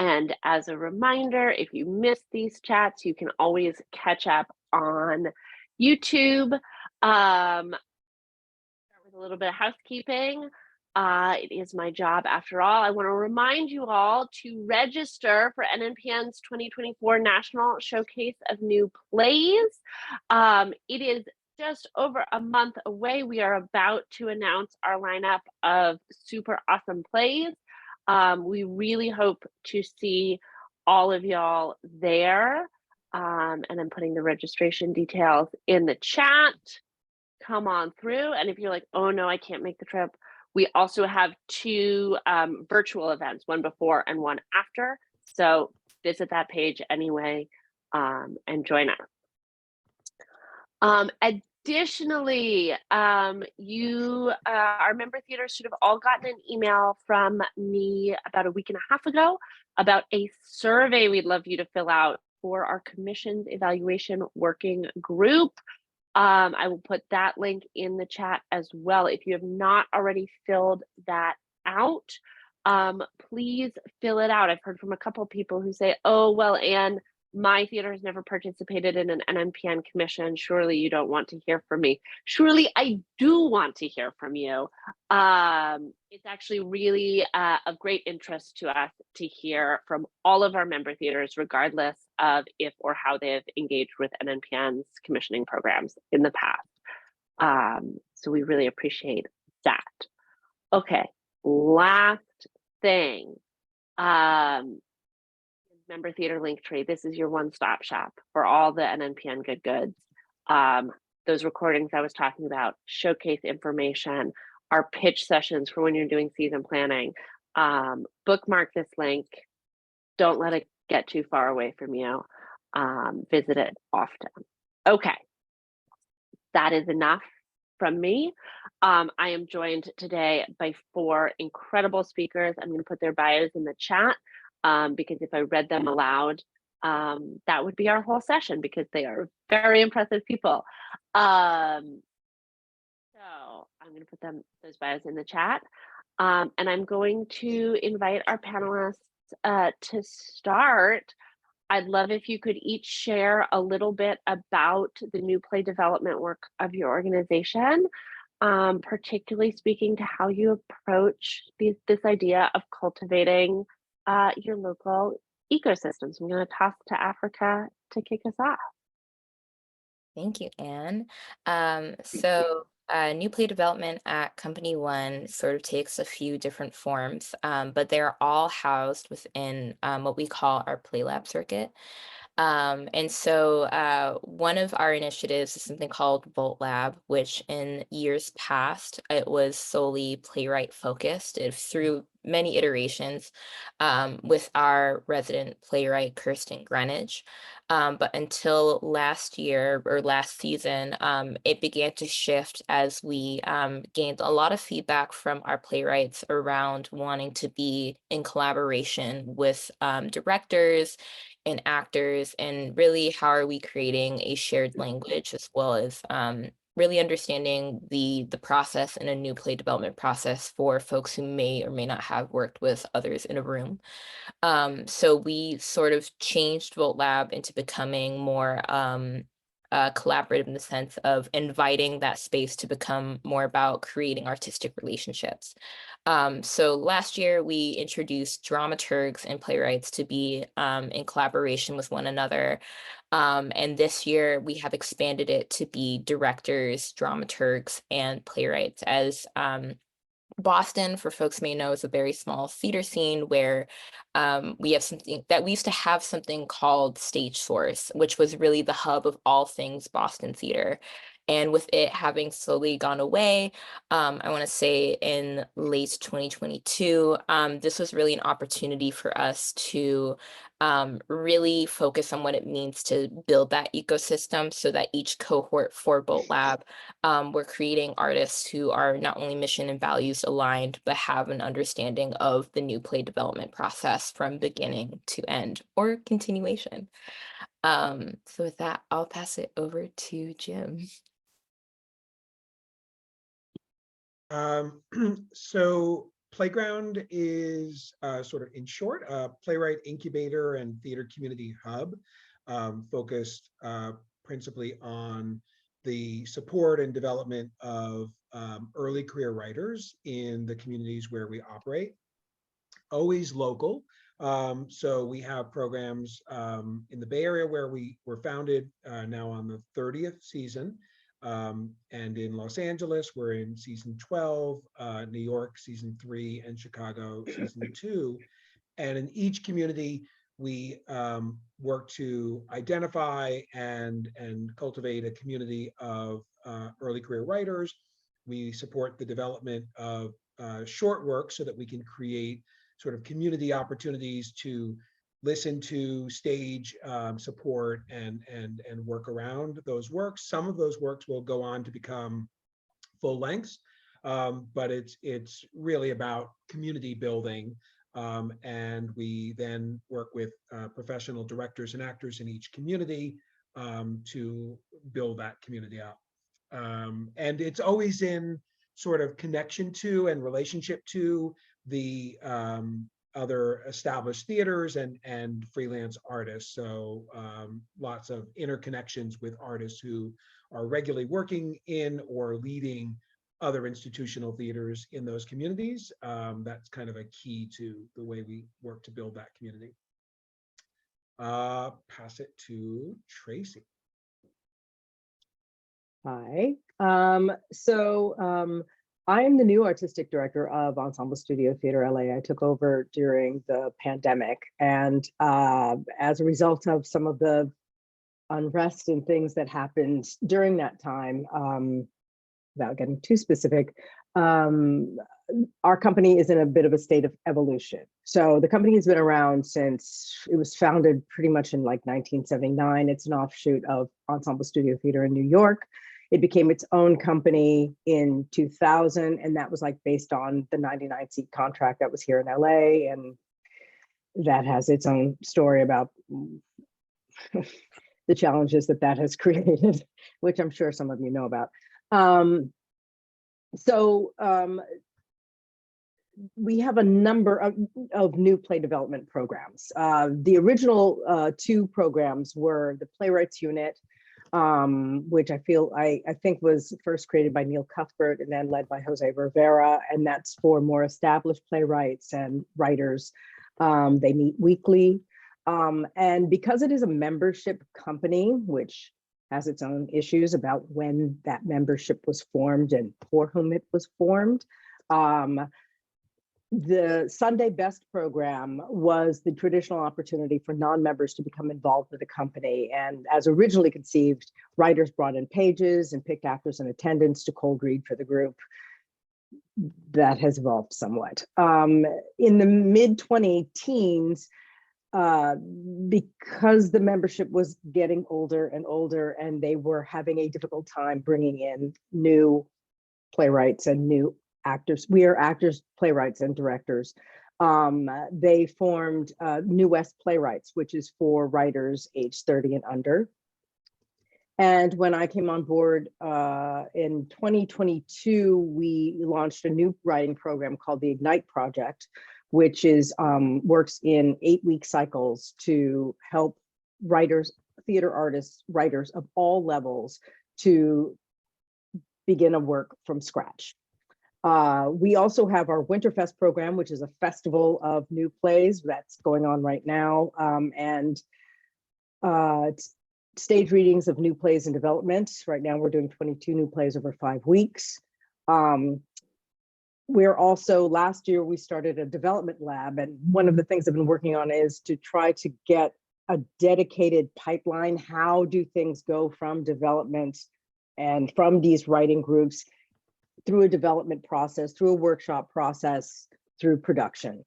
And as a reminder, if you missed these chats, you can always catch up on YouTube. Start with a little bit of housekeeping. It is my job after all. I want to remind you all to register for NNPN's 2024 National Showcase of New Plays. It is just over a month away. We are about to announce our lineup of super awesome plays. We really hope to see all of y'all there. And I'm putting the registration details in the chat. Come on through. And if you're like, oh no, I can't make the trip, we also have two virtual events, one before and one after. So visit that page anyway and join us. Additionally, you, our member theaters should have all gotten an email from me about a week and a half ago about a survey we'd love you to fill out for our commission's evaluation working group. I will put that link in the chat as well. If you have not already filled that out, please fill it out. I've heard from a couple of people who say, oh, well, Anne, my theater has never participated in an NNPN commission. Surely you don't want to hear from me. Surely I do want to hear from you. It's actually really of great interest to us to hear from all of our member theaters, regardless of if or how they have engaged with NNPN's commissioning programs in the past. So we really appreciate that. Okay, last thing. Member theater link tree. This is your one-stop shop for all the NNPN good goods. Those recordings I was talking about, showcase information, our pitch sessions for when you're doing season planning. Bookmark this link. Don't let it get too far away from you. Visit it often. Okay, that is enough from me. I am joined today by 4 incredible speakers. I'm going to put their bios in the chat. Because if I read them aloud, that would be our whole session because they are very impressive people. So I'm going to put those bios in the chat. And I'm going to invite our panelists to start. I'd love if you could each share a little bit about the new play development work of your organization, particularly speaking to how you approach this idea of cultivating your local ecosystems. I'm going to toss to Africa to kick us off. Thank you, Anne. New play development at Company One sort of takes a few different forms, but they're all housed within what we call our Play Lab circuit. One of our initiatives is something called Volt Lab, which in years past, it was solely Playwright focused through many iterations with our resident playwright, Kirsten Greenwich. But until last year or last season, it began to shift as we gained a lot of feedback from our playwrights around wanting to be in collaboration with directors and actors, and really how are we creating a shared language as well as really understanding the process and a new play development process for folks who may or may not have worked with others in a room. So we sort of changed Volt Lab into becoming more collaborative in the sense of inviting that space to become more about creating artistic relationships. So last year we introduced dramaturgs and playwrights to be in collaboration with one another. And this year we have expanded it to be directors, dramaturgs, and playwrights, as Boston, for folks may know, is a very small theater scene where we used to have something called Stage Source, which was really the hub of all things Boston theater. And with it having slowly gone away, I want to say in late 2022, this was really an opportunity for us to really focus on what it means to build that ecosystem so that each cohort for Bolt Lab, we're creating artists who are not only mission and values aligned, but have an understanding of the new play development process from beginning to end or continuation. So with that, I'll pass it over to Jim. So Playground is sort of, in short, a playwright incubator and theater community hub focused principally on the support and development of early career writers in the communities where we operate. Always local. So we have programs in the Bay Area where we were founded, now on the 30th season. And in Los Angeles, we're in season 12, New York, season 3, and Chicago, season 2. And in each community, we work to identify and cultivate a community of early career writers. We support the development of short work so that we can create sort of community opportunities to listen to, stage, support, and work around those works. Some of those works will go on to become full lengths, but it's really about community building. And we then work with professional directors and actors in each community to build that community up. And it's always in sort of connection to and relationship to the other established theaters and freelance artists. So lots of interconnections with artists who are regularly working in or leading other institutional theaters in those communities. That's kind of a key to the way we work to build that community. Pass it to Tracy. Hi. I am the new artistic director of Ensemble Studio Theater LA. I took over during the pandemic, and as a result of some of the unrest and things that happened during that time, without getting too specific, our company is in a bit of a state of evolution. So the company has been around since it was founded pretty much in like 1979. It's an offshoot of Ensemble Studio Theater in New York. It became its own company in 2000, and that was like based on the 99-seat contract that was here in LA, and that has its own story about the challenges that has created, which I'm sure some of you know about. We have a number of new play development programs. The original 2 programs were the Playwrights Unit, which I think was first created by Neil Cuthbert and then led by Jose Rivera, and that's for more established playwrights and writers. They meet weekly, and because it is a membership company, which has its own issues about when that membership was formed and for whom it was formed. The Sunday Best program was the traditional opportunity for non-members to become involved with the company. And as originally conceived, writers brought in pages and picked actors in attendance to cold read for the group. That has evolved somewhat. In the mid-2010s, because the membership was getting older and older and they were having a difficult time bringing in new playwrights and new actors. We are actors, playwrights, and directors. They formed New West Playwrights, which is for writers age 30 and under. And when I came on board in 2022, we launched a new writing program called the Ignite Project, which is works in 8-week cycles to help writers, theater artists, writers of all levels to begin a work from scratch. We also have our Winterfest program, which is a festival of new plays that's going on right now, and stage readings of new plays in development. Right now we're doing 22 new plays over 5 weeks. We're also, last year we started a development lab, and one of the things I've been working on is to try to get a dedicated pipeline. How do things go from development and from these writing groups through a development process, through a workshop process, through production?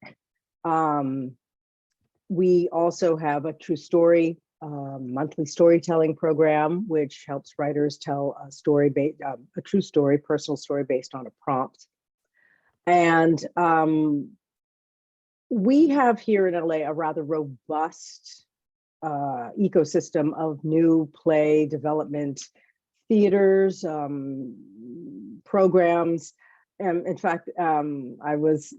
We also have a true story monthly storytelling program, which helps writers tell a story, a true story, personal story based on a prompt. And we have here in LA a rather robust ecosystem of new play development theaters, programs, In fact, when I was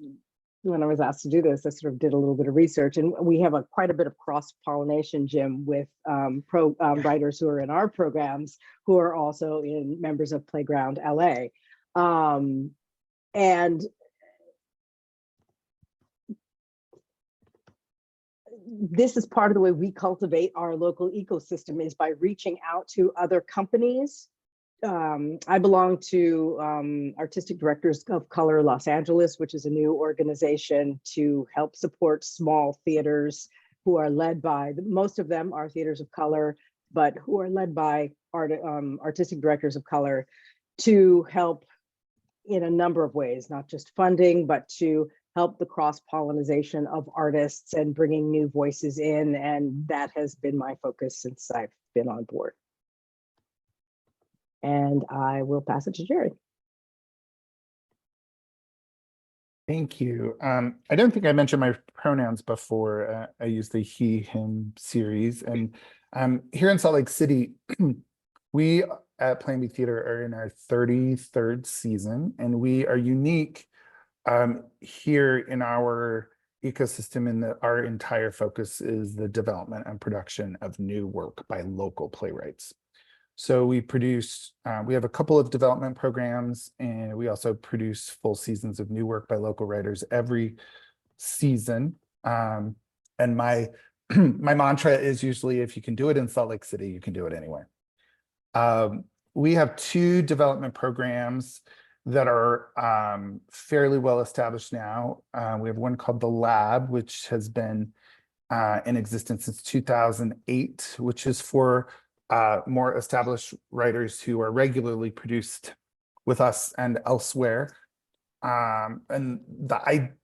asked to do this, I sort of did a little bit of research, and we have quite a bit of cross-pollination, Jim, with writers who are in our programs who are also members of Playground LA. And this is part of the way we cultivate our local ecosystem, is by reaching out to other companies. I belong to Artistic Directors of Color Los Angeles, which is a new organization to help support small theaters who are led by, most of them are theaters of color, but who are led by artistic directors of color, to help in a number of ways, not just funding, but to help the cross-pollination of artists and bringing new voices in. And that has been my focus since I've been on board. And I will pass it to Jerry. Thank you. I don't think I mentioned my pronouns before. I use the he, him series. And here in Salt Lake City, we at Plainview Theater are in our 33rd season, and we are unique here in our ecosystem in that our entire focus is the development and production of new work by local playwrights. So we produce, we have a couple of development programs, and we also produce full seasons of new work by local writers every season. And my my mantra is usually, if you can do it in Salt Lake City, you can do it anywhere. We have two development programs that are fairly well established now. We have one called The Lab, which has been in existence since 2008, which is for more established writers who are regularly produced with us and elsewhere. And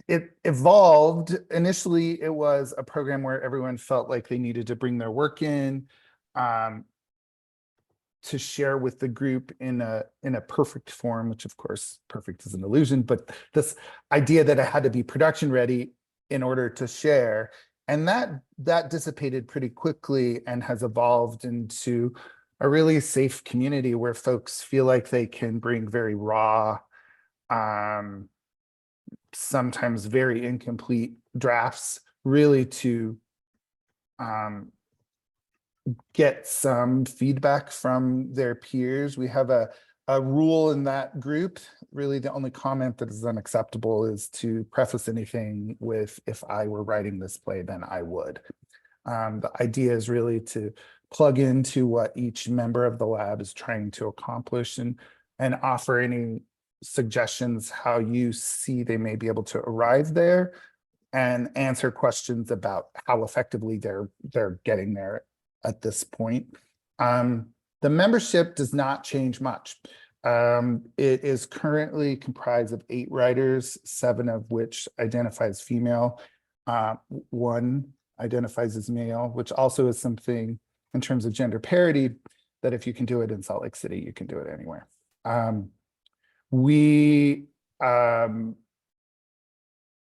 it evolved. Initially, it was a program where everyone felt like they needed to bring their work in to share with the group in a perfect form, which of course, perfect is an illusion, but this idea that it had to be production ready in order to share. And that dissipated pretty quickly and has evolved into a really safe community where folks feel like they can bring very raw, sometimes very incomplete drafts, really to get some feedback from their peers. We have a rule in that group. Really, the only comment that is unacceptable is to preface anything with, if I were writing this play, then I would. The idea is really to plug into what each member of the lab is trying to accomplish and offer any suggestions how you see they may be able to arrive there, and answer questions about how effectively they're getting there at this point. The membership does not change much. It is currently comprised of 8 writers, 7 of which identify as female. 1 identifies as male, which also is something in terms of gender parity, that if you can do it in Salt Lake City, you can do it anywhere.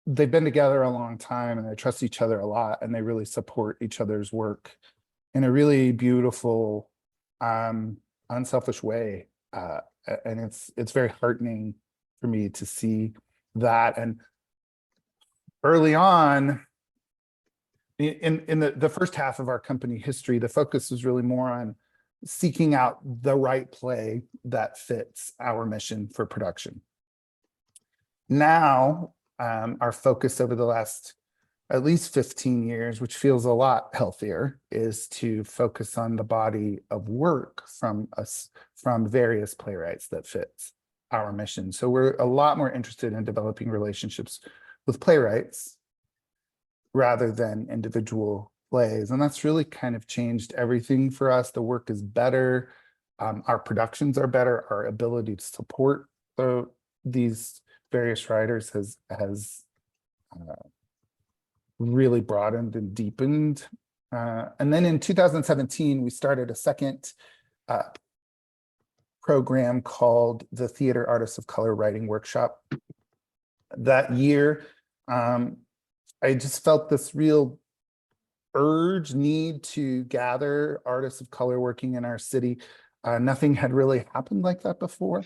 They've been together a long time, and they trust each other a lot, and they really support each other's work in a really beautiful, unselfish way. And it's very heartening for me to see that. And early on, in the first half of our company history, the focus was really more on seeking out the right play that fits our mission for production. Now, our focus over the last at least 15 years, which feels a lot healthier, is to focus on the body of work from various playwrights that fits our mission. So we're a lot more interested in developing relationships with playwrights rather than individual plays. And that's really kind of changed everything for us. The work is better. Our productions are better. Our ability to support these various writers has really broadened and deepened. And then in 2017, we started a second program called the Theater Artists of Color Writing Workshop. That year, I just felt this real need to gather artists of color working in our city. Nothing had really happened like that before.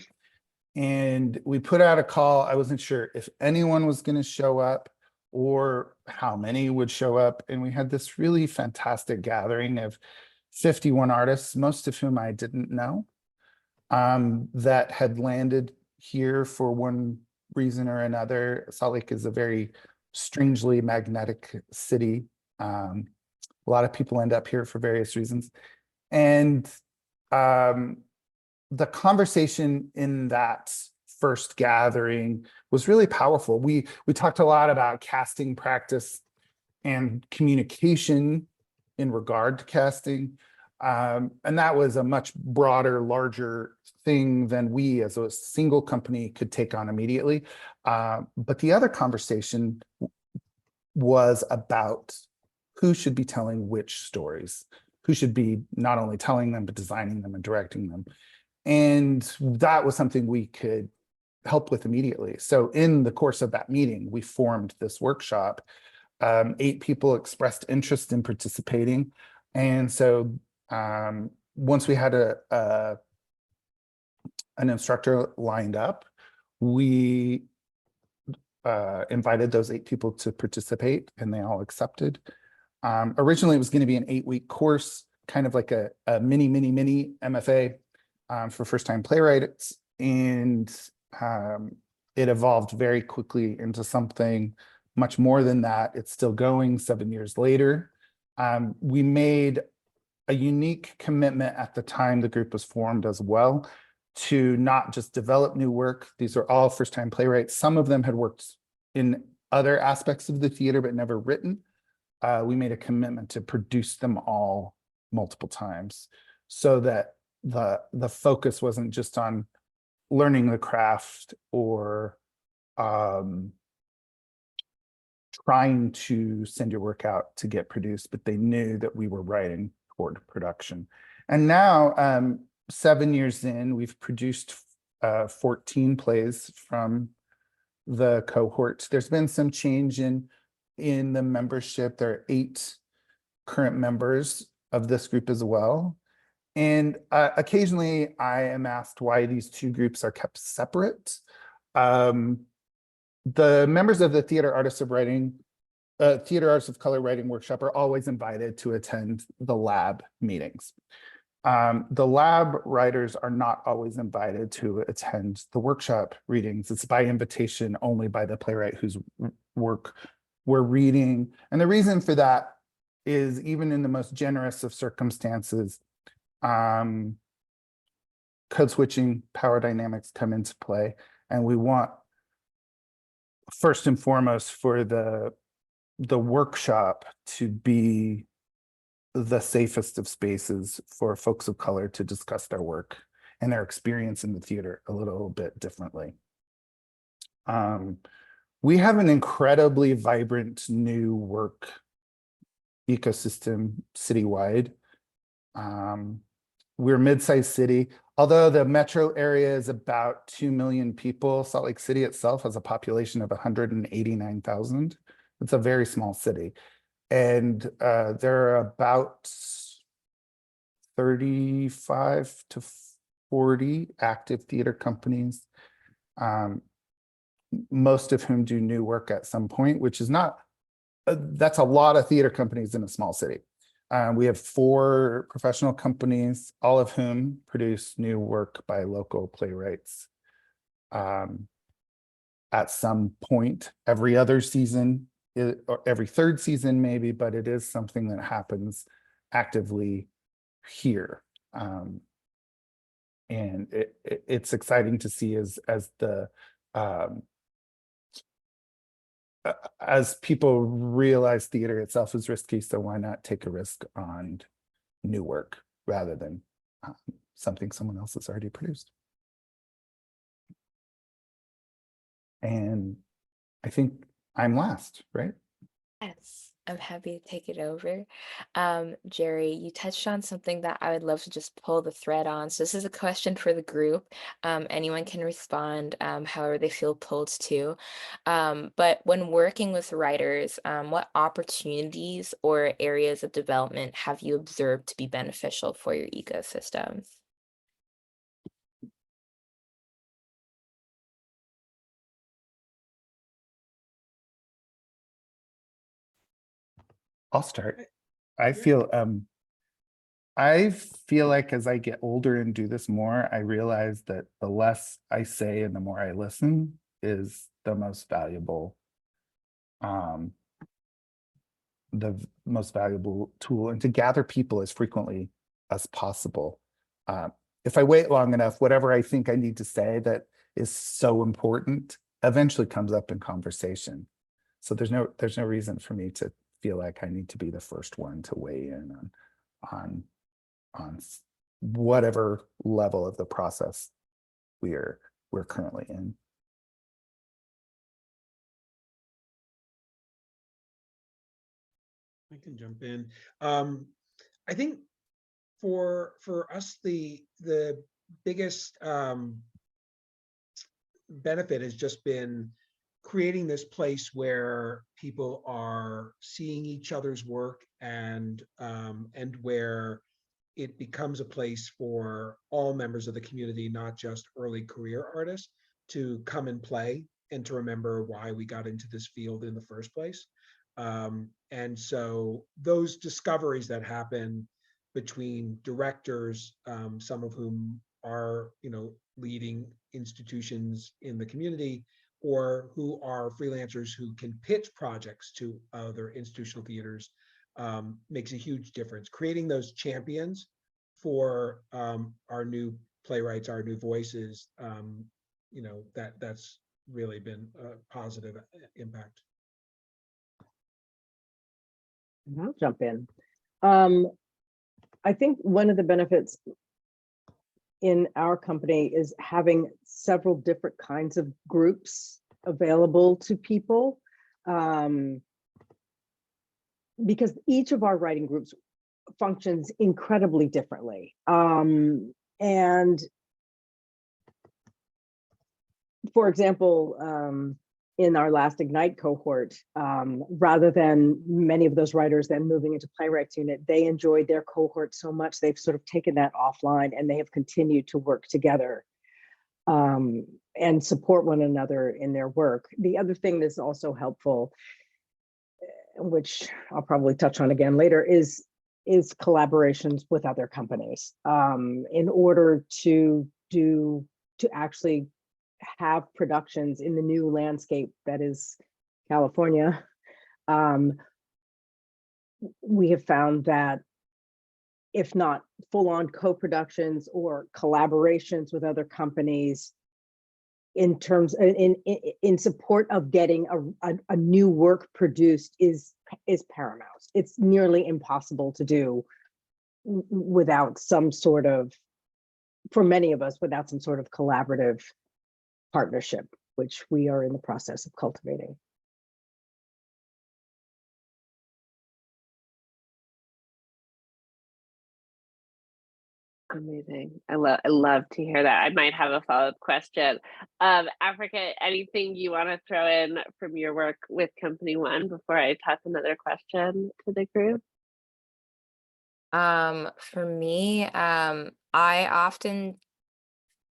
And we put out a call. I wasn't sure if anyone was going to show up or how many would show up. And we had this really fantastic gathering of 51 artists, most of whom I didn't know, that had landed here for one reason or another. Salt Lake is a very strangely magnetic city. A lot of people end up here for various reasons. And the conversation in that first gathering was really powerful. We talked a lot about casting practice and communication in regard to casting. And that was a much broader, larger thing than we as a single company could take on immediately. But the other conversation was about who should be telling which stories, who should be not only telling them, but designing them and directing them. And that was something we could help with immediately. So in the course of that meeting, we formed this workshop. 8 people expressed interest in participating. And so once we had an instructor lined up, we invited those 8 people to participate, and they all accepted. Originally, it was going to be an 8-week course, kind of like a mini MFA for first-time playwrights. And it evolved very quickly into something much more than that. It's still going 7 years later. We made a unique commitment at the time the group was formed as well to not just develop new work. These are all first-time playwrights. Some of them had worked in other aspects of the theater, but never written. We made a commitment to produce them all multiple times so that the focus wasn't just on learning the craft or trying to send your work out to get produced, but they knew that we were writing toward production. And now, 7 years in, we've produced 14 plays from the cohort. There's been some change in the membership. There are 8 current members of this group as well. And occasionally I am asked why these 2 groups are kept separate. The members of the Theater Artists of Color Writing Workshop are always invited to attend the lab meetings. The lab writers are not always invited to attend the workshop readings. It's by invitation only by the playwright whose work we're reading. And the reason for that is even in the most generous of circumstances, code switching, power dynamics come into play. And we want, first and foremost, for the workshop to be the safest of spaces for folks of color to discuss their work and their experience in the theater a little bit differently. We have an incredibly vibrant new work ecosystem citywide. We're a mid-sized city. Although the metro area is about 2 million people, Salt Lake City itself has a population of 189,000. It's a very small city. And there are about 35 to 40 active theater companies, most of whom do new work at some point, which is not, that's a lot of theater companies in a small city. We have 4 professional companies, all of whom produce new work by local playwrights. At some point, every other season, or every 3rd season maybe, but it is something that happens actively here. And it's exciting to see as people realize theater itself is risky, so why not take a risk on new work rather than something someone else has already produced. And I think I'm last, right? Yes, I'm happy to take it over. Jerry, you touched on something that I would love to just pull the thread on. So this is a question for the group. Anyone can respond however they feel pulled to. But when working with writers, what opportunities or areas of development have you observed to be beneficial for your ecosystems? I'll start. I feel I feel like as I get older and do this more, I realize that the less I say and the more I listen is the most valuable tool, and to gather people as frequently as possible. If I wait long enough, whatever I think I need to say that is so important eventually comes up in conversation. So there's no reason for me to feel like I need to be the first one to weigh in on whatever level of the process we're currently in. I can jump in. I think for us, the biggest benefit has just been creating this place where people are seeing each other's work, and where it becomes a place for all members of the community, not just early career artists, to come and play and to remember why we got into this field in the first place. And so those discoveries that happen between directors, some of whom are, leading institutions in the community, or who are freelancers who can pitch projects to other institutional theaters, makes a huge difference. Creating those champions for our new playwrights, our new voices, that's really been a positive impact. And I'll jump in. I think one of the benefits in our company is having several different kinds of groups available to people, because each of our writing groups functions incredibly differently. And for example, in our last Ignite cohort, rather than many of those writers then moving into Playwright's unit, they enjoyed their cohort so much, they've sort of taken that offline and they have continued to work together and support one another in their work. The other thing that's also helpful, which I'll probably touch on again later, is collaborations with other companies in order to actually have productions in the new landscape that is California. We have found that if not full-on co-productions or collaborations with other companies in terms in support of getting a new work produced is paramount. It's nearly impossible to do without some sort of, for many of us, without some sort of collaborative partnership, which we are in the process of cultivating. Amazing. I love to hear that. I might have a follow-up question. Africa, anything you want to throw in from your work with Company One before I toss another question to the group? For me, I often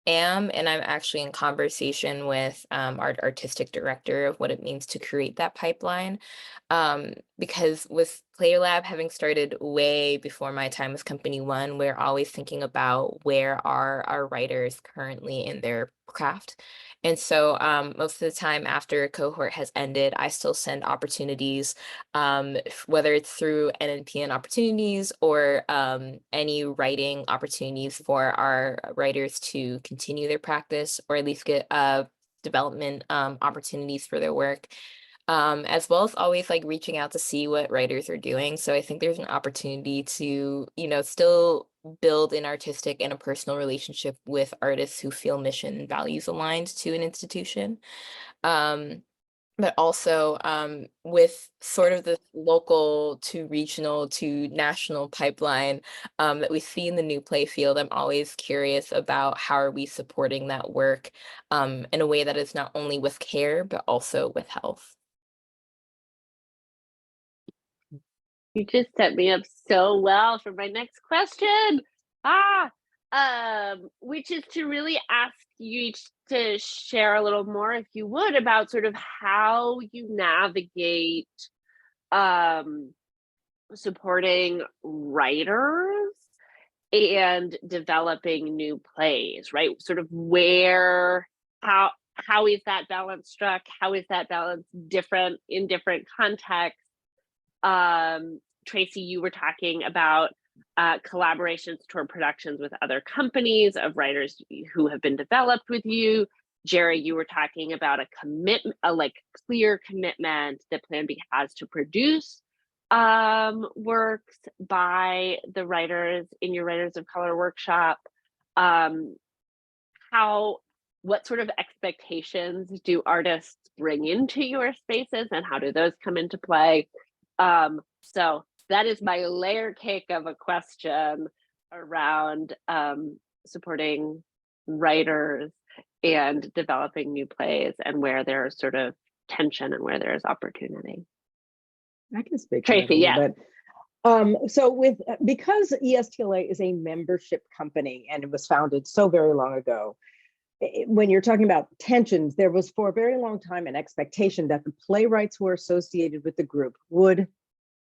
am, and I'm actually in conversation with our artistic director of what it means to create that pipeline. Because with Player Lab having started way before my time with Company One, we're always thinking about where are our writers currently in their craft. And so most of the time after a cohort has ended, I still send opportunities, whether it's through NNPN opportunities or any writing opportunities for our writers to continue their practice or at least get development opportunities for their work. As well as always like reaching out to see what writers are doing. So I think there's an opportunity to, still build an artistic and a personal relationship with artists who feel mission and values aligned to an institution. But also with sort of the local to regional to national pipeline that we see in the new play field, I'm always curious about how are we supporting that work in a way that is not only with care, but also with health. You just set me up so well for my next question. Which is to really ask you each to share a little more, if you would, about sort of how you navigate supporting writers and developing new plays, right? Sort of how is that balance struck? How is that balance different in different contexts? Tracy, you were talking about collaborations toward productions with other companies of writers who have been developed with you. Jerry, you were talking about a commitment, a like clear commitment that Plan B has to produce works by the writers in your Writers of Color workshop. What sort of expectations do artists bring into your spaces, and how do those come into play? So that is my layer cake of a question around supporting writers and developing new plays, and where there's sort of tension and where there's opportunity. I can speak to that a Tracy, little yeah. bit. So because ESTLA is a membership company and it was founded so very long ago, when you're talking about tensions, there was for a very long time an expectation that the playwrights who are associated with the group would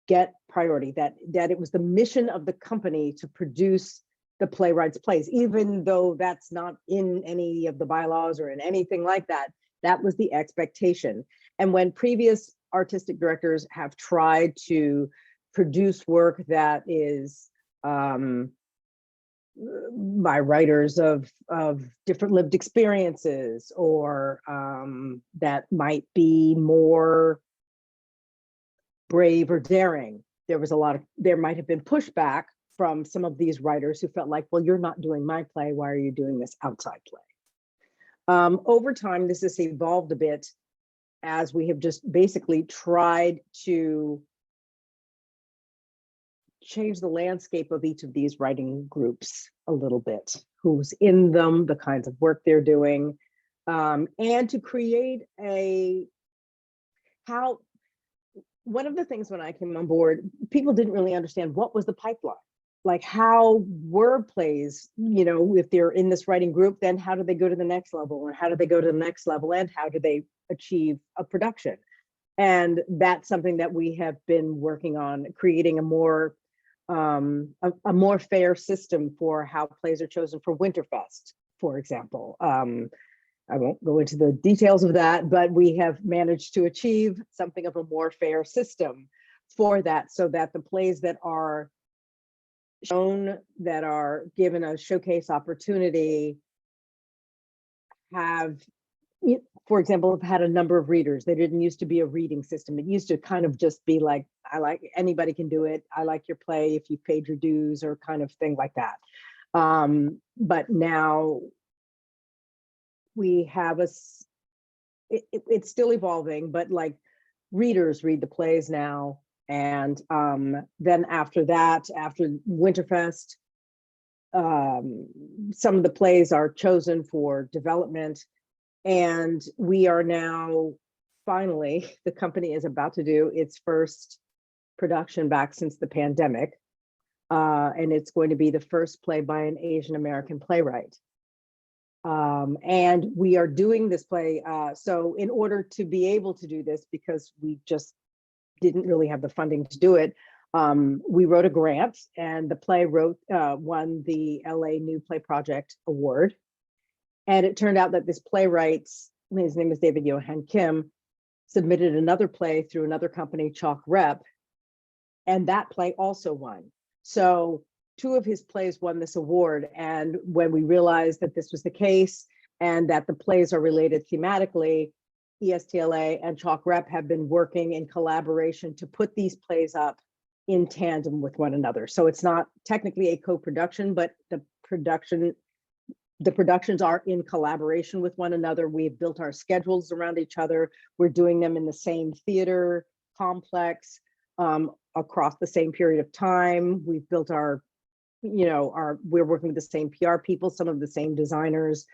get priority, that it was the mission of the company to produce the playwrights' plays, even though that's not in any of the bylaws or in anything like that. That was the expectation. And when previous artistic directors have tried to produce work that is by writers of different lived experiences, or that might be more brave or daring, there might have been pushback from some of these writers who felt like, well, you're not doing my play, why are you doing this outside play? Over time, this has evolved a bit as we have just basically tried to change the landscape of each of these writing groups a little bit, who's in them, the kinds of work they're doing, and to create one of the things when I came on board, people didn't really understand what was the pipeline. Like, how were plays, if they're in this writing group, then how do they go to the next level, or how do they go to the next level, and how do they achieve a production? And that's something that we have been working on, creating a more fair system for how plays are chosen for Winterfest, for example. I won't go into the details of that, but we have managed to achieve something of a more fair system for that, so that the plays that are shown, that are given a showcase opportunity, have, for example, have had a number of readers. There didn't used to be a reading system. It used to kind of just be like, anybody can do it. I like your play if you paid your dues, or kind of thing like that. But now we have it's still evolving, but like, readers read the plays now. And then after that, after Winterfest, some of the plays are chosen for development. And we are now, finally, the company is about to do its first production back since the pandemic. And it's going to be the first play by an Asian American playwright. And we are doing this play. So in order to be able to do this, because we just didn't really have the funding to do it, we wrote a grant, and the play won the LA New Play Project Award. And it turned out that this playwright, his name is David Johan Kim, submitted another play through another company, Chalk Rep, and that play also won. So 2 of his plays won this award. And when we realized that this was the case, and that the plays are related thematically, ESTLA and Chalk Rep have been working in collaboration to put these plays up in tandem with one another. So it's not technically a co-production, but the productions are in collaboration with one another. We've built our schedules around each other. We're doing them in the same theater complex across the same period of time. We've built we're working with the same PR people, some of the same designers.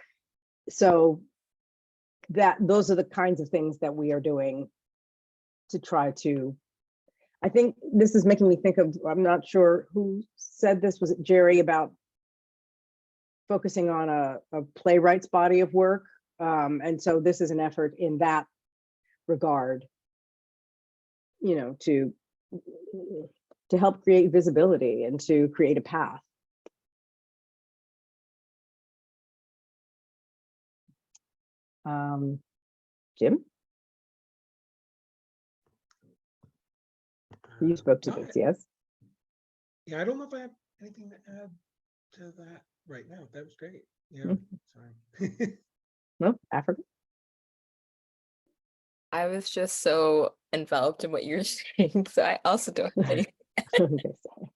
So those are the kinds of things that we are doing to try to, I think this is making me think of, I'm not sure who said this, was it Jerry, about focusing on a playwright's body of work. And so this is an effort in that regard, to to help create visibility and to create a path. Jim, you spoke to No, this, yes? Yeah, I don't know if I have anything to add to that right now. That was great. Yeah, Mhm. sorry. No, Africa. I was just so enveloped in what you were saying, so I also don't have anything. Okay, sorry.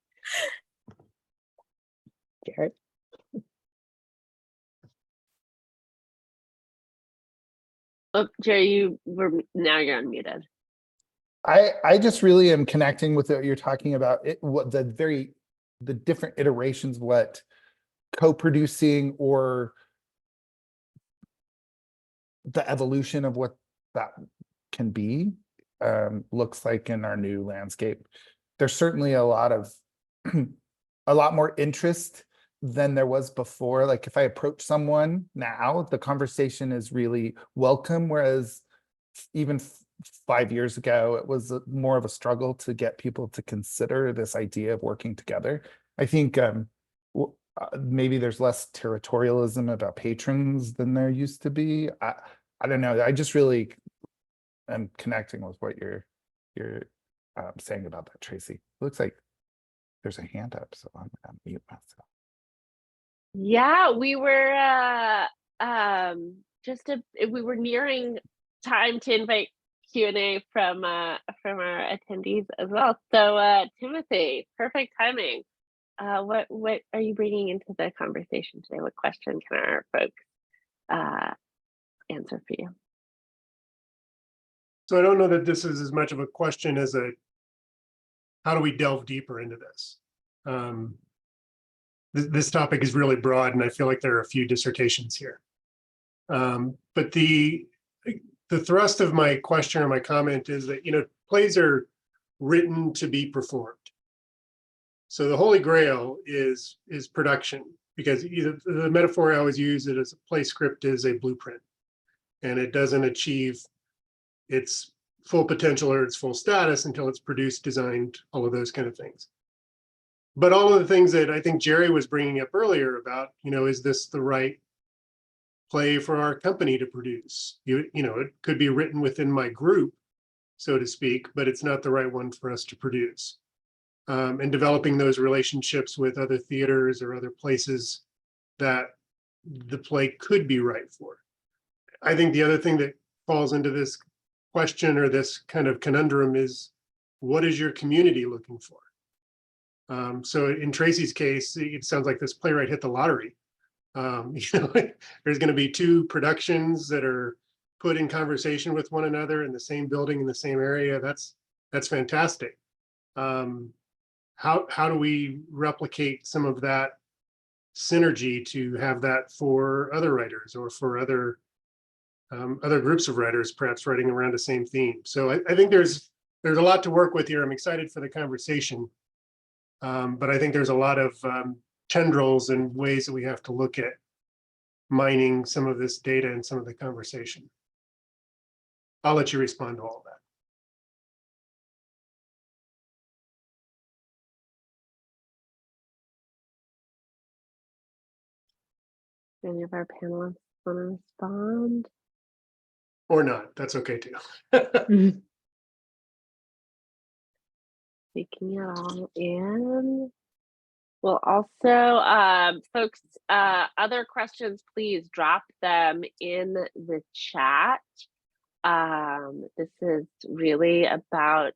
Jared. Oh, Jerry, now you're unmuted. I just really am connecting with what you're talking about. What the different iterations, what co-producing or the evolution of what that can be looks like in our new landscape. There's certainly a lot more interest than there was before. Like if I approach someone now, the conversation is really welcome, whereas even 5 years ago, it was more of a struggle to get people to consider this idea of working together. I think maybe there's less territorialism about patrons than there used to be. I don't know. I just really am connecting with what you're saying about that, Tracy. It looks like there's a hand up, so I'm gonna mute myself. Yeah, we were we were nearing time to invite Q&A from our attendees as well. So Timothy, perfect timing. What are you bringing into the conversation today? What question can our folks answer for you? So I don't know that this is as much of a question as how do we delve deeper into this? This topic is really broad, and I feel like there are a few dissertations here. But the thrust of my question or my comment is that, plays are written to be performed. So the Holy Grail is production, because the metaphor I always use it as a play script is a blueprint, and it doesn't achieve its full potential or its full status until it's produced, designed, all of those kind of things. But all of the things that I think Jerry was bringing up earlier about, is this the right play for our company to produce? It could be written within my group, so to speak, but it's not the right one for us to produce. And developing those relationships with other theaters or other places that the play could be right for. I think the other thing that falls into this question or this kind of conundrum is, what is your community looking for? So in Tracy's case, it sounds like this playwright hit the lottery. There's going to be 2 productions that are put in conversation with one another in the same building in the same area. That's fantastic. How do we replicate some of that synergy to have that for other writers or for other groups of writers, perhaps writing around the same theme? So I think there's a lot to work with here. I'm excited for the conversation, but I think there's a lot of tendrils and ways that we have to look at mining some of this data and some of the conversation. I'll let you respond to all of that. Any of our panelists want to respond? Or not, that's okay too. Taking it all in. Well, also, folks, other questions, please drop them in the chat. This is really about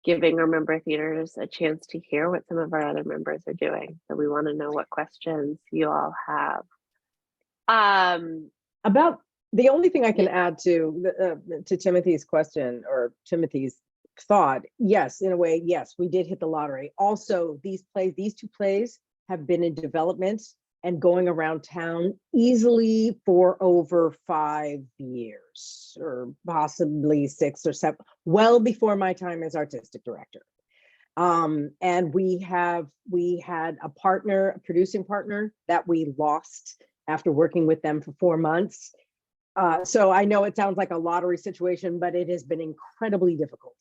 giving our member theaters a chance to hear what some of our other members are doing. So we want to know what questions you all have. About the only thing I can add to Timothy's question or Timothy's thought, yes, in a way, yes, we did hit the lottery. Also, these 2 plays have been in development and going around town easily for over 5 years, or possibly 6 or 7, well before my time as artistic director. And we had a producing partner that we lost after working with them for 4 months. So I know it sounds like a lottery situation, but it has been incredibly difficult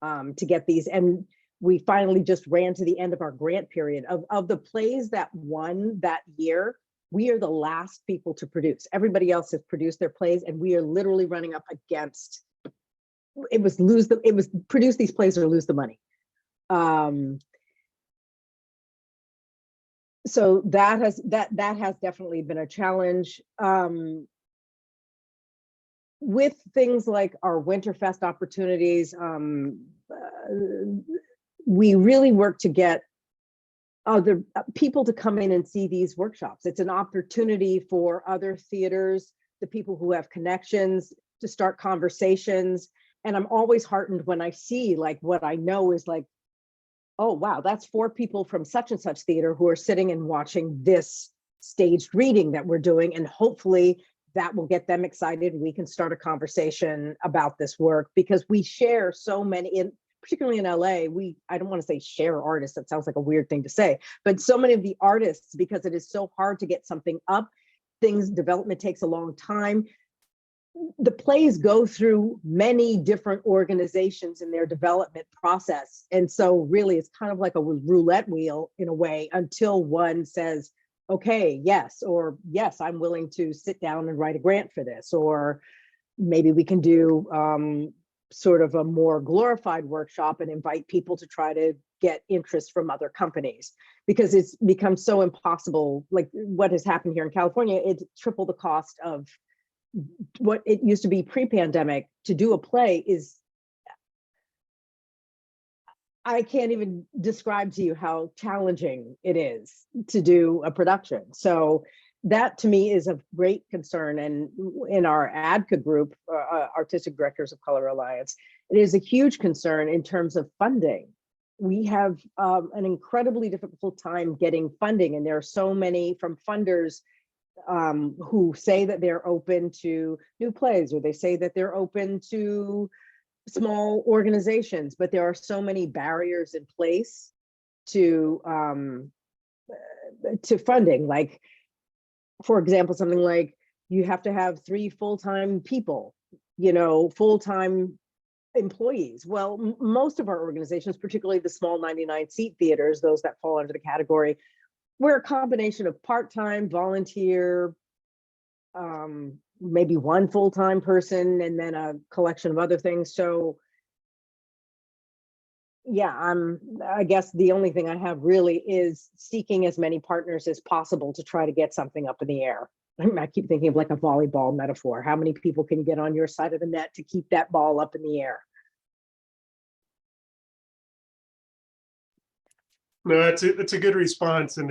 to get these. And we finally just ran to the end of our grant period. Of the plays that won that year, we are the last people to produce. Everybody else has produced their plays, and we are literally running up against, it was produce these plays or lose the money. So that has definitely been a challenge. With things like our Winterfest opportunities, we really work to get other people to come in and see these workshops. It's an opportunity for other theaters, the people who have connections, to start conversations. And I'm always heartened when I see, like, what I know is like, oh, wow, that's 4 people from such and such theater who are sitting and watching this staged reading that we're doing. And hopefully that will get them excited. We can start a conversation about this work, because we share so many, particularly in LA, I don't want to say share artists, that sounds like a weird thing to say, but so many of the artists, because it is so hard to get something up, development takes a long time. The plays go through many different organizations in their development process. And so really it's kind of like a roulette wheel in a way, until one says, okay, yes, or yes, I'm willing to sit down and write a grant for this, or maybe we can do sort of a more glorified workshop and invite people to try to get interest from other companies, because it's become so impossible. Like what has happened here in California, it's triple the cost of what it used to be pre-pandemic. To do a play is, I can't even describe to you how challenging it is to do a production. So that to me is of great concern. And in our ADCA group, Artistic Directors of Color Alliance, it is a huge concern in terms of funding. We have an incredibly difficult time getting funding, and there are so many from funders who say that they're open to new plays, or they say that they're open to small organizations, but there are so many barriers in place to funding. Like, for example, something like you have to have 3 full-time people, full-time employees. Well, most of our organizations, particularly the small 99-seat theaters, those that fall under the category, we're a combination of part-time, volunteer, maybe 1 full-time person, and then a collection of other things. So yeah, I guess the only thing I have really is seeking as many partners as possible to try to get something up in the air. I keep thinking of like a volleyball metaphor. How many people can you get on your side of the net to keep that ball up in the air? No, it's a good response, and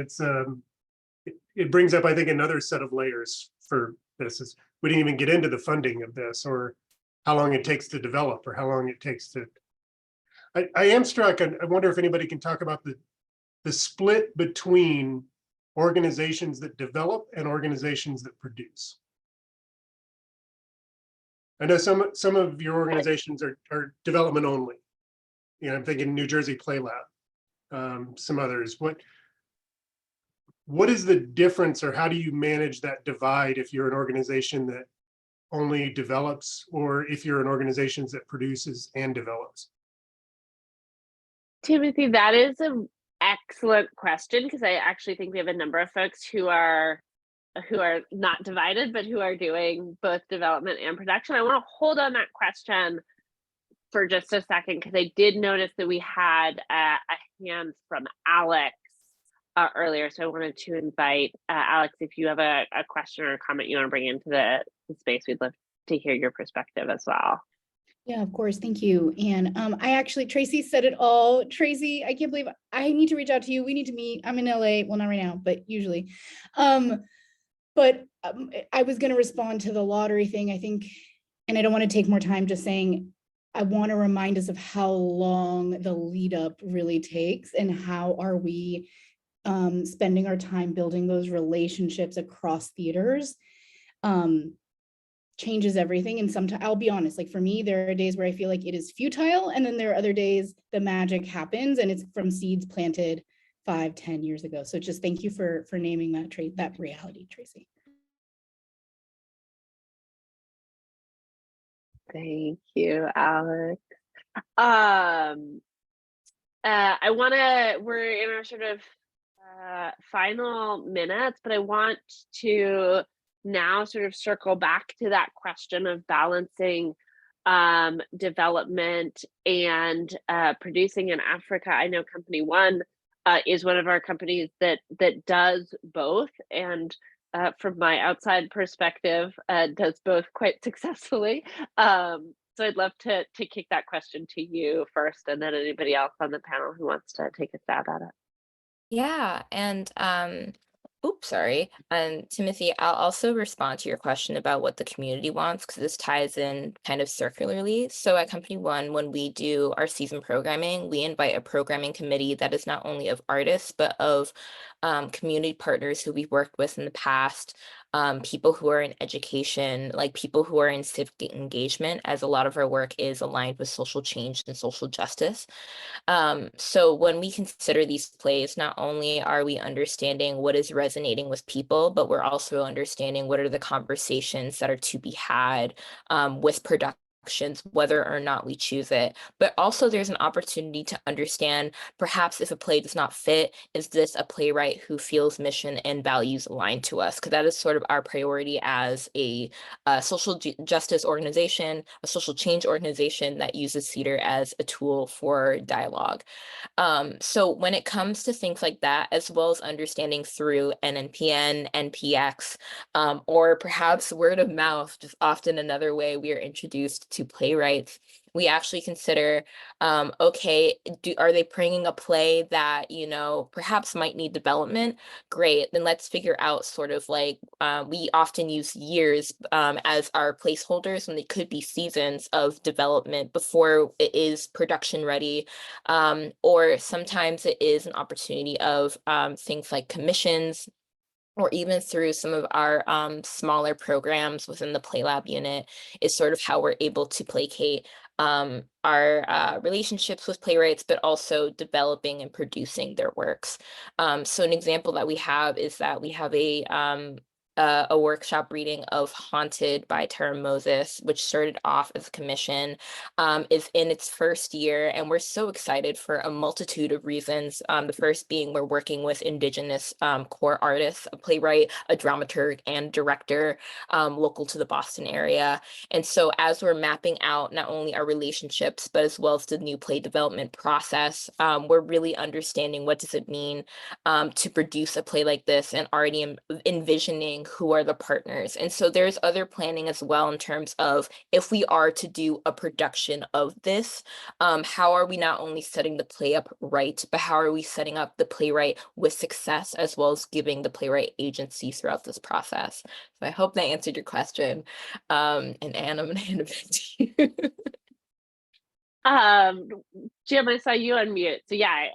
it brings up, I think, another set of layers for this. Is we didn't even get into the funding of this, or how long it takes to develop, or how long it takes to. I am struck, and I wonder if anybody can talk about the split between organizations that develop and organizations that produce. I know some of your organizations are development only. I'm thinking New Jersey Play Lab, some others. What is the difference, or how do you manage that divide if you're an organization that only develops, or if you're an organization that produces and develops? Timothy, that is an excellent question, because I actually think we have a number of folks who are not divided, but who are doing both development and production. I want to hold on that question for just a second, because I did notice that we had a hand from Alex earlier. So I wanted to invite Alex, if you have a question or a comment you want to bring into the space, we'd love to hear your perspective as well. Yeah, of course. Thank you. And Tracy said it all. Tracy, I can't believe I need to reach out to you. We need to meet. I'm in LA. Well, not right now, but usually. But I was going to respond to the lottery thing, I think, and I don't want to take more time, just saying, I want to remind us of how long the lead up really takes, and how are we spending our time building those relationships across theaters. Changes everything. And sometimes, I'll be honest, like for me, there are days where I feel like it is futile, and then there are other days the magic happens, and it's from seeds planted 5-10 years ago. So just thank you for naming that reality, Tracy. Thank you, Alex. We're in our sort of final minutes, but I want to now sort of circle back to that question of balancing development and producing in Africa. I know Company One is one of our companies that does both, and from my outside perspective, does both quite successfully. So I'd love to kick that question to you first, and then anybody else on the panel who wants to take a stab at it. Yeah, and oops, sorry. And Timothy, I'll also respond to your question about what the community wants, because this ties in kind of circularly. So at Company One, when we do our season programming, we invite a programming committee that is not only of artists, but of community partners who we've worked with in the past, people who are in education, like people who are in civic engagement, as a lot of our work is aligned with social change and social justice. So when we consider these plays, not only are we understanding what is resonating with people, but we're also understanding what are the conversations that are to be had with productions, whether or not we choose it. But also there's an opportunity to understand perhaps if a play does not fit, is this a playwright who feels mission and values aligned to us? Because that is sort of our priority as a social justice organization, a social change organization that uses theater as a tool for dialogue. So when it comes to things like that, as well as understanding through NNPN, NPX, or perhaps word of mouth, just often another way we are introduced to playwrights, we actually consider, okay, are they bringing a play that, you know, perhaps might need development? Great, then let's figure out sort of like, we often use years as our placeholders when they could be seasons of development before it is production ready. Or sometimes it is an opportunity of things like commissions, or even through some of our smaller programs within the Play Lab unit is sort of how we're able to placate our relationships with playwrights, but also developing and producing their works. So an example that we have is that we have a workshop reading of Haunted by Tara Moses, which started off as a commission, is in its first year, and we're so excited for a multitude of reasons. The first being we're working with Indigenous core artists, a playwright, a dramaturg, and director local to the Boston area. And so as we're mapping out not only our relationships, but as well as the new play development process, we're really understanding what does it mean to produce a play like this, and already envisioning who are the partners. And so there's other planning as well in terms of if we are to do a production of this, how are we not only setting the play up right, but how are we setting up the playwright with success, as well as giving the playwright agency throughout this process. So I hope that answered your question. And Anne, I'm gonna hand it back to you. Jim, I saw you unmute. So yeah,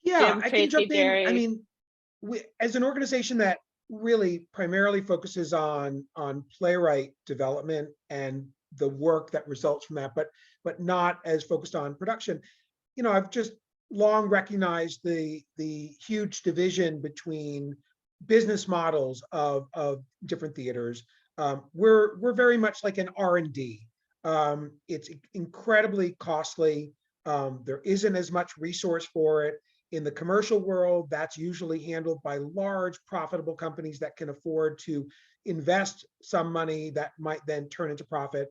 Yeah, Jim, I Tracy, can jump in. I Jerry. mean, we, as an organization that really primarily focuses on playwright development and the work that results from that, but not as focused on production. You know, I've just long recognized the huge division between business models of different theaters. We're very much like an R&D. It's incredibly costly. There isn't as much resource for it. In the commercial world, that's usually handled by large profitable companies that can afford to invest some money that might then turn into profit.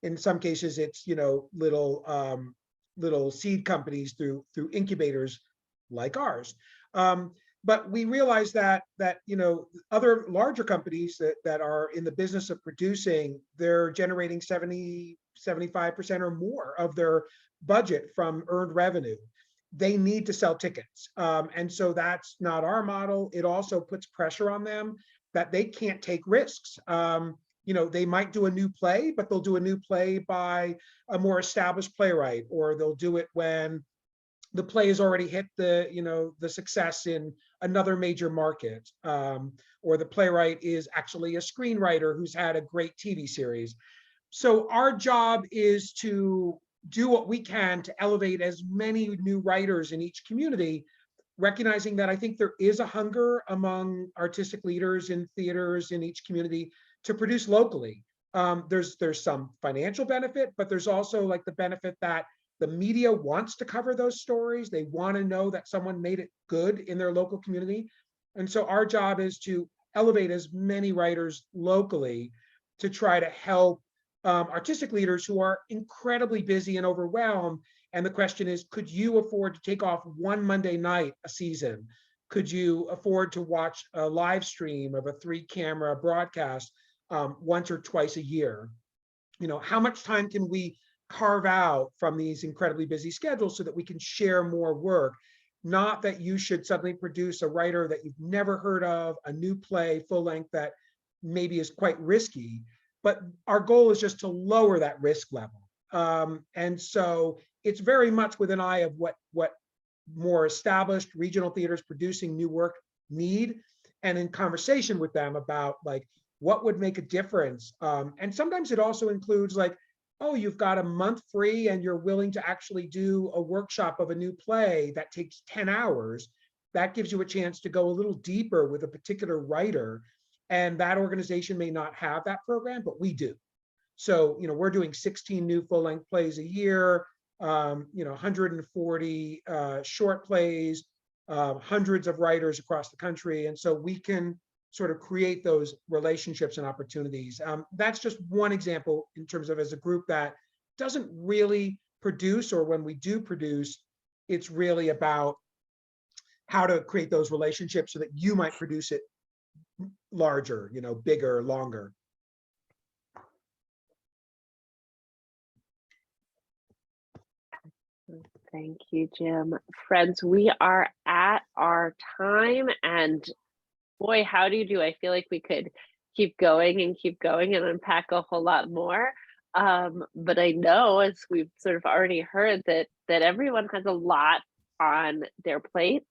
In some cases, it's, you know, little seed companies through incubators like ours. But we realize that you know, other larger companies that are in the business of producing, they're generating 75% or more of their budget from earned revenue. They need to sell tickets. And so that's not our model. It also puts pressure on them that they can't take risks. You know, they might do a new play, but they'll do a new play by a more established playwright, or they'll do it when the play has already hit the, you know, the success in another major market, or the playwright is actually a screenwriter who's had a great TV series. So our job is to do what we can to elevate as many new writers in each community, recognizing that I think there is a hunger among artistic leaders in theaters in each community to produce locally. There's some financial benefit, but there's also like the benefit that the media wants to cover those stories. They want to know that someone made it good in their local community. And so our job is to elevate as many writers locally to try to help artistic leaders who are incredibly busy and overwhelmed. And the question is, could you afford to take off one Monday night a season? Could you afford to watch a live stream of a 3-camera broadcast once or twice a year? How much time can we carve out from these incredibly busy schedules so that we can share more work? Not that you should suddenly produce a writer that you've never heard of, a new play, full length, that maybe is quite risky, but our goal is just to lower that risk level. And so it's very much with an eye of what more established regional theaters producing new work need, and in conversation with them about like what would make a difference. And sometimes it also includes like, oh, you've got a month free and you're willing to actually do a workshop of a new play that takes 10 hours. That gives you a chance to go a little deeper with a particular writer. And that organization may not have that program, but we do. So, we're doing 16 new full-length plays a year, 140 short plays, hundreds of writers across the country. And so we can sort of create those relationships and opportunities. That's just one example in terms of as a group that doesn't really produce, or when we do produce, it's really about how to create those relationships so that you might produce it larger, bigger, longer. Thank you, Jim. Friends, we are at our time, and boy, how do you do? I feel like we could keep going and unpack a whole lot more. But I know, as we've sort of already heard, that everyone has a lot on their plates.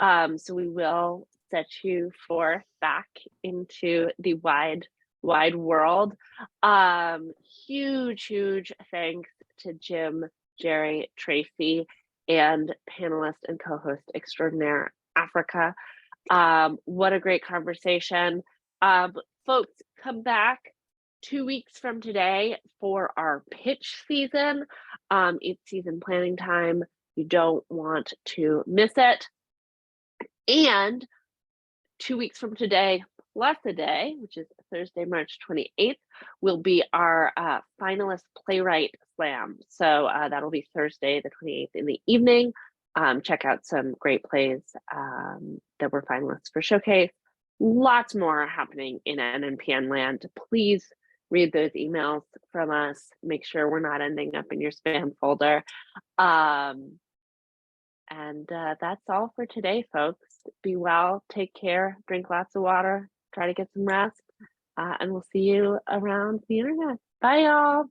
So we will set you forth back into the wide world. Huge thanks to Jim, Jerry, Tracy, and panelist and co-host extraordinaire Africa. What a great conversation. Folks, come back 2 weeks from today for our pitch season. It's season planning time. You don't want to miss it. And 2 weeks from today, plus a day, which is Thursday, March 28th, will be our finalist Playwright Slam. So that'll be Thursday, the 28th in the evening. Check out some great plays that were finalists for Showcase. Lots more happening in NNPN land. Please read those emails from us. Make sure we're not ending up in your spam folder. And that's all for today, folks. Be well, take care, drink lots of water, try to get some rest, and we'll see you around the internet. Bye, y'all.